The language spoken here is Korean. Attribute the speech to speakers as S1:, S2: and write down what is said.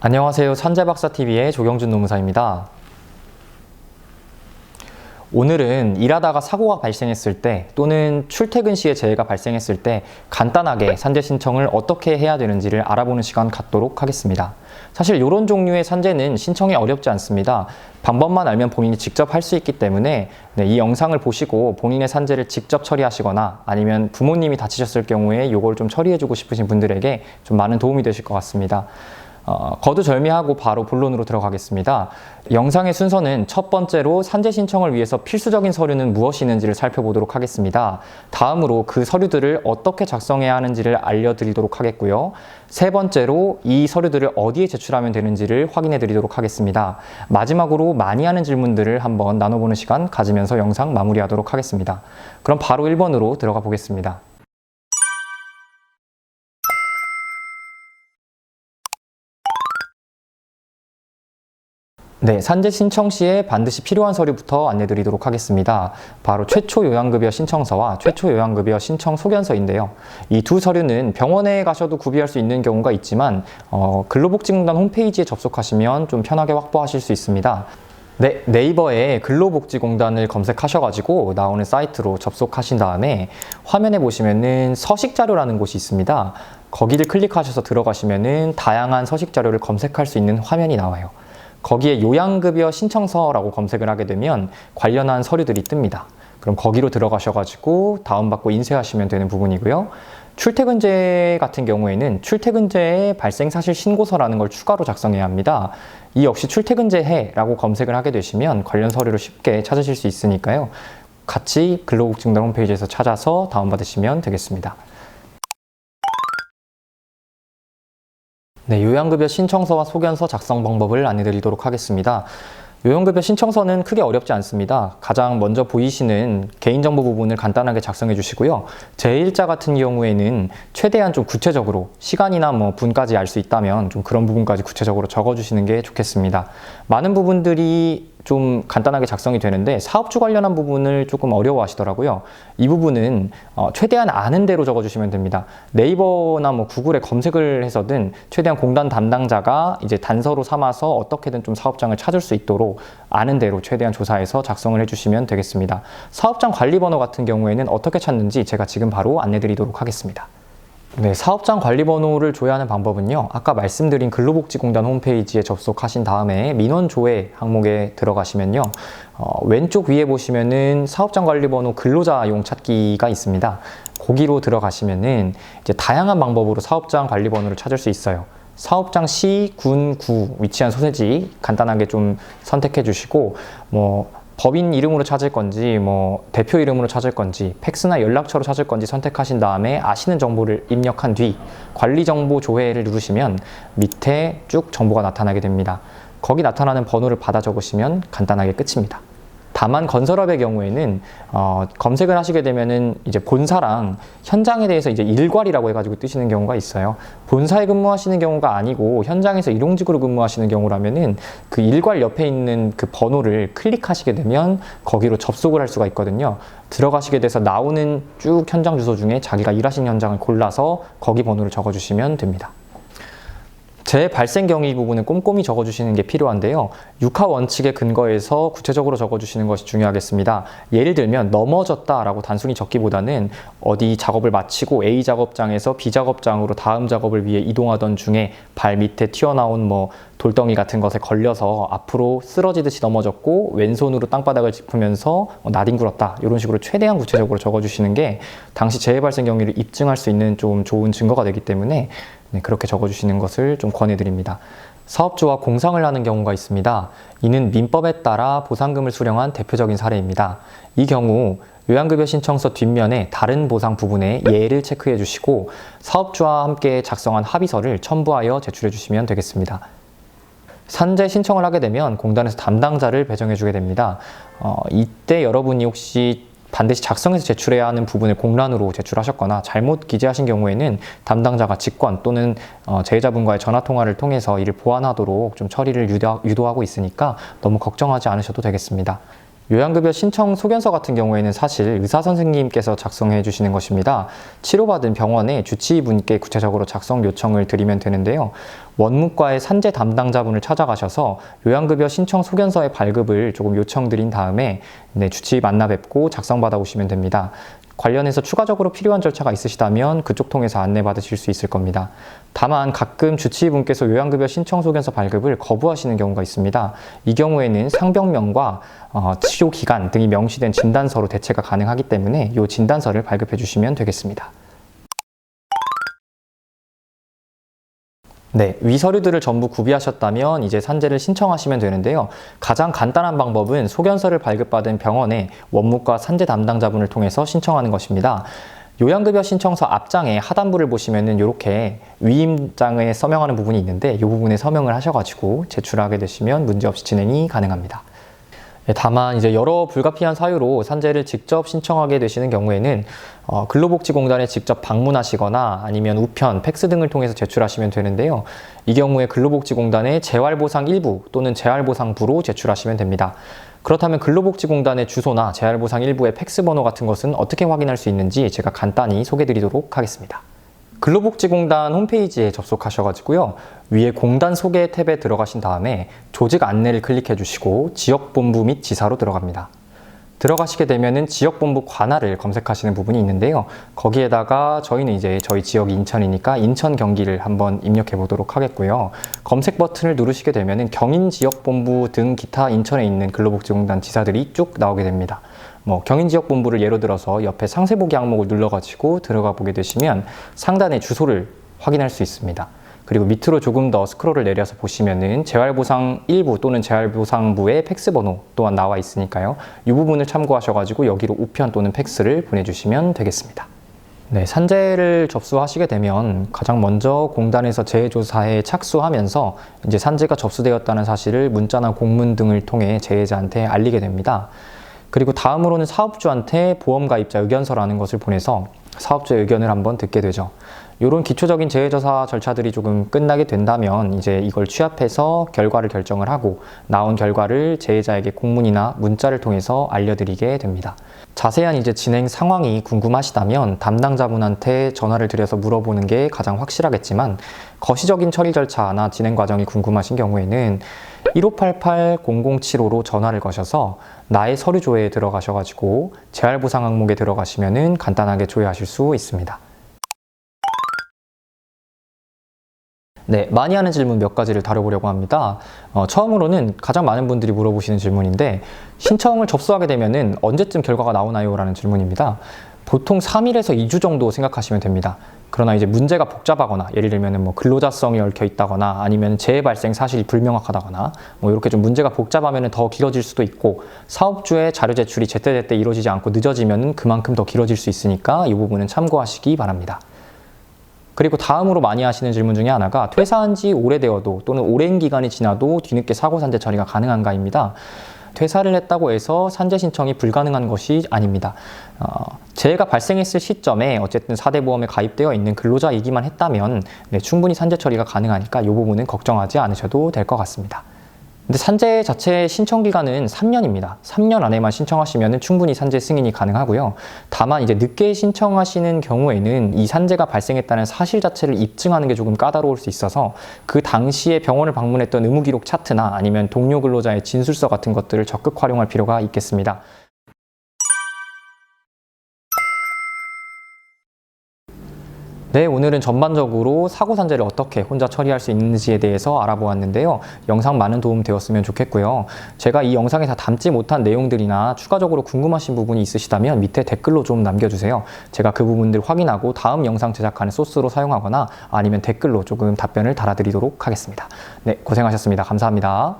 S1: 안녕하세요. 산재박사TV의 조경준 노무사입니다. 오늘은 일하다가 사고가 발생했을 때 또는 출퇴근 시에 재해가 발생했을 때 간단하게 산재 신청을 어떻게 해야 되는지를 알아보는 시간 갖도록 하겠습니다. 사실 이런 종류의 산재는 신청이 어렵지 않습니다. 방법만 알면 본인이 직접 할 수 있기 때문에 이 영상을 보시고 본인의 산재를 직접 처리하시거나 아니면 부모님이 다치셨을 경우에 이걸 좀 처리해주고 싶으신 분들에게 좀 많은 도움이 되실 것 같습니다. 거두절미하고 바로 본론으로 들어가겠습니다. 영상의 순서는 첫 번째로 산재 신청을 위해서 필수적인 서류는 무엇이 있는지를 살펴보도록 하겠습니다. 다음으로 그 서류들을 어떻게 작성해야 하는지를 알려드리도록 하겠고요. 세 번째로 이 서류들을 어디에 제출하면 되는지를 확인해 드리도록 하겠습니다. 마지막으로 많이 하는 질문들을 한번 나눠보는 시간 가지면서 영상 마무리하도록 하겠습니다. 그럼 바로 1번으로 들어가 보겠습니다. 네, 산재 신청 시에 반드시 필요한 서류부터 안내드리도록 하겠습니다. 바로 최초 요양급여 신청서와 최초 요양급여 신청 소견서인데요. 이 두 서류는 병원에 가셔도 구비할 수 있는 경우가 있지만 근로복지공단 홈페이지에 접속하시면 좀 편하게 확보하실 수 있습니다. 네, 네이버에 근로복지공단을 검색하셔가지고 나오는 사이트로 접속하신 다음에 화면에 보시면은 서식자료라는 곳이 있습니다. 거기를 클릭하셔서 들어가시면은 다양한 서식자료를 검색할 수 있는 화면이 나와요. 거기에 요양급여 신청서라고 검색을 하게 되면 관련한 서류들이 뜹니다. 그럼 거기로 들어가셔가지고 다운받고 인쇄하시면 되는 부분이고요. 출퇴근제 같은 경우에는 출퇴근제의 발생사실 신고서라는 걸 추가로 작성해야 합니다. 이 역시 출퇴근제해라고 검색을 하게 되시면 관련 서류를 쉽게 찾으실 수 있으니까요. 같이 근로복지공단 홈페이지에서 찾아서 다운받으시면 되겠습니다. 네, 요양급여 신청서와 소견서 작성 방법을 안내드리도록 하겠습니다. 요양급여 신청서는 크게 어렵지 않습니다. 가장 먼저 보이시는 개인정보 부분을 간단하게 작성해 주시고요. 제1자 같은 경우에는 최대한 좀 구체적으로 시간이나 분까지 알 수 있다면 좀 그런 부분까지 구체적으로 적어 주시는 게 좋겠습니다. 많은 부분들이 좀 간단하게 작성이 되는데 사업주 관련한 부분을 조금 어려워하시더라고요. 이 부분은 최대한 아는 대로 적어주시면 됩니다. 네이버나 구글에 검색을 해서든 최대한 공단 담당자가 이제 단서로 삼아서 어떻게든 좀 사업장을 찾을 수 있도록 아는 대로 최대한 조사해서 작성을 해주시면 되겠습니다. 사업장 관리번호 같은 경우에는 어떻게 찾는지 제가 지금 바로 안내드리도록 하겠습니다. 네, 사업장 관리번호를 조회하는 방법은요. 아까 말씀드린 근로복지공단 홈페이지에 접속하신 다음에 민원 조회 항목에 들어가시면요. 왼쪽 위에 보시면은 사업장 관리번호 근로자용 찾기가 있습니다. 거기로 들어가시면은 이제 다양한 방법으로 사업장 관리번호를 찾을 수 있어요. 사업장 시, 군, 구 위치한 소재지 간단하게 좀 선택해 주시고 법인 이름으로 찾을 건지 대표 이름으로 찾을 건지 팩스나 연락처로 찾을 건지 선택하신 다음에 아시는 정보를 입력한 뒤 관리정보 조회를 누르시면 밑에 쭉 정보가 나타나게 됩니다. 거기 나타나는 번호를 받아 적으시면 간단하게 끝입니다. 다만 건설업의 경우에는 검색을 하시게 되면은 이제 본사랑 현장에 대해서 이제 일괄이라고 해가지고 뜨시는 경우가 있어요. 본사에 근무하시는 경우가 아니고 현장에서 일용직으로 근무하시는 경우라면은 그 일괄 옆에 있는 그 번호를 클릭하시게 되면 거기로 접속을 할 수가 있거든요. 들어가시게 돼서 나오는 쭉 현장 주소 중에 자기가 일하신 현장을 골라서 거기 번호를 적어주시면 됩니다. 재해 발생 경위 부분은 꼼꼼히 적어주시는 게 필요한데요. 육하 원칙에 근거해서 구체적으로 적어주시는 것이 중요하겠습니다. 예를 들면 넘어졌다라고 단순히 적기보다는 어디 작업을 마치고 A 작업장에서 B 작업장으로 다음 작업을 위해 이동하던 중에 발 밑에 튀어나온 돌덩이 같은 것에 걸려서 앞으로 쓰러지듯이 넘어졌고 왼손으로 땅바닥을 짚으면서 나뒹굴었다. 이런 식으로 최대한 구체적으로 적어주시는 게 당시 재해 발생 경위를 입증할 수 있는 좀 좋은 증거가 되기 때문에 그렇게 적어주시는 것을 좀 권해드립니다. 사업주와 공상을 하는 경우가 있습니다. 이는 민법에 따라 보상금을 수령한 대표적인 사례입니다. 이 경우 요양급여 신청서 뒷면에 다른 보상 부분에 예를 체크해 주시고 사업주와 함께 작성한 합의서를 첨부하여 제출해 주시면 되겠습니다. 산재 신청을 하게 되면 공단에서 담당자를 배정해 주게 됩니다. 이때 여러분이 혹시 반드시 작성해서 제출해야 하는 부분을 공란으로 제출하셨거나 잘못 기재하신 경우에는 담당자가 직권 또는 재해자분과의 전화통화를 통해서 이를 보완하도록 좀 처리를 유도하고 있으니까 너무 걱정하지 않으셔도 되겠습니다. 요양급여 신청 소견서 같은 경우에는 사실 의사 선생님께서 작성해 주시는 것입니다. 치료받은 병원의 주치의분께 구체적으로 작성 요청을 드리면 되는데요. 원무과의 산재 담당자분을 찾아가셔서 요양급여 신청 소견서의 발급을 조금 요청드린 다음에 주치의 만나 뵙고 작성받아 오시면 됩니다. 관련해서 추가적으로 필요한 절차가 있으시다면 그쪽 통해서 안내받으실 수 있을 겁니다. 다만 가끔 주치의분께서 요양급여 신청 소견서 발급을 거부하시는 경우가 있습니다. 이 경우에는 상병명과 치료 기간 등이 명시된 진단서로 대체가 가능하기 때문에 이 진단서를 발급해 주시면 되겠습니다. 네, 위 서류들을 전부 구비하셨다면 이제 산재를 신청하시면 되는데요. 가장 간단한 방법은 소견서를 발급받은 병원의 원무과 산재 담당자분을 통해서 신청하는 것입니다. 요양급여 신청서 앞장에 하단부를 보시면은 이렇게 위임장에 서명하는 부분이 있는데 이 부분에 서명을 하셔가지고 제출하게 되시면 문제없이 진행이 가능합니다. 다만 이제 여러 불가피한 사유로 산재를 직접 신청하게 되시는 경우에는 근로복지공단에 직접 방문하시거나 아니면 우편, 팩스 등을 통해서 제출하시면 되는데요. 이 경우에 근로복지공단의 재활보상 일부 또는 재활보상부로 제출하시면 됩니다. 그렇다면 근로복지공단의 주소나 재활보상 일부의 팩스 번호 같은 것은 어떻게 확인할 수 있는지 제가 간단히 소개해 드리도록 하겠습니다. 근로복지공단 홈페이지에 접속하셔가지고요. 위에 공단 소개 탭에 들어가신 다음에 조직 안내를 클릭해 주시고 지역본부 및 지사로 들어갑니다. 들어가시게 되면은 지역본부 관할을 검색하시는 부분이 있는데요. 거기에다가 저희는 이제 저희 지역이 인천이니까 인천 경기를 한번 입력해 보도록 하겠고요. 검색 버튼을 누르시게 되면은 경인지역본부 등 기타 인천에 있는 근로복지공단 지사들이 쭉 나오게 됩니다. 경인지역본부를 예로 들어서 옆에 상세보기 항목을 눌러가지고 들어가 보게 되시면 상단에 주소를 확인할 수 있습니다. 그리고 밑으로 조금 더 스크롤을 내려서 보시면은 재활보상 일부 또는 재활보상부의 팩스 번호 또한 나와 있으니까요. 이 부분을 참고하셔가지고 여기로 우편 또는 팩스를 보내주시면 되겠습니다. 네, 산재를 접수하시게 되면 가장 먼저 공단에서 재해조사에 착수하면서 이제 산재가 접수되었다는 사실을 문자나 공문 등을 통해 재해자한테 알리게 됩니다. 그리고 다음으로는 사업주한테 보험가입자 의견서라는 것을 보내서 사업주의 의견을 한번 듣게 되죠. 이런 기초적인 재해조사 절차들이 조금 끝나게 된다면 이제 이걸 취합해서 결과를 결정을 하고 나온 결과를 재해자에게 공문이나 문자를 통해서 알려드리게 됩니다. 자세한 이제 진행 상황이 궁금하시다면 담당자분한테 전화를 드려서 물어보는 게 가장 확실하겠지만 거시적인 처리 절차나 진행 과정이 궁금하신 경우에는 1588-0075로 전화를 거셔서 나의 서류 조회에 들어가셔가지고 재활보상 항목에 들어가시면은 간단하게 조회하실 수 있습니다. 네, 많이 하는 질문 몇 가지를 다뤄보려고 합니다. 처음으로는 가장 많은 분들이 물어보시는 질문인데 신청을 접수하게 되면은 언제쯤 결과가 나오나요? 라는 질문입니다. 보통 3일에서 2주 정도 생각하시면 됩니다. 그러나 이제 문제가 복잡하거나 예를 들면 근로자성이 얽혀 있다거나 아니면 재해 발생 사실이 불명확하다거나 이렇게 좀 문제가 복잡하면 더 길어질 수도 있고 사업주의 자료 제출이 제때제때 이루어지지 않고 늦어지면 그만큼 더 길어질 수 있으니까 이 부분은 참고하시기 바랍니다. 그리고 다음으로 많이 하시는 질문 중에 하나가 퇴사한 지 오래되어도 또는 오랜 기간이 지나도 뒤늦게 사고산재 처리가 가능한가입니다. 퇴사를 했다고 해서 산재 신청이 불가능한 것이 아닙니다. 재해가 발생했을 시점에 어쨌든 4대 보험에 가입되어 있는 근로자이기만 했다면 충분히 산재 처리가 가능하니까 이 부분은 걱정하지 않으셔도 될 것 같습니다. 근데 산재 자체 신청 기간은 3년입니다. 3년 안에만 신청하시면 충분히 산재 승인이 가능하고요. 다만 이제 늦게 신청하시는 경우에는 이 산재가 발생했다는 사실 자체를 입증하는 게 조금 까다로울 수 있어서 그 당시에 병원을 방문했던 의무기록 차트나 아니면 동료 근로자의 진술서 같은 것들을 적극 활용할 필요가 있겠습니다. 네, 오늘은 전반적으로 사고산재를 어떻게 혼자 처리할 수 있는지에 대해서 알아보았는데요. 영상 많은 도움 되었으면 좋겠고요. 제가 이 영상에 다 담지 못한 내용들이나 추가적으로 궁금하신 부분이 있으시다면 밑에 댓글로 좀 남겨주세요. 제가 그 부분들 확인하고 다음 영상 제작하는 소스로 사용하거나 아니면 댓글로 조금 답변을 달아드리도록 하겠습니다. 네, 고생하셨습니다. 감사합니다.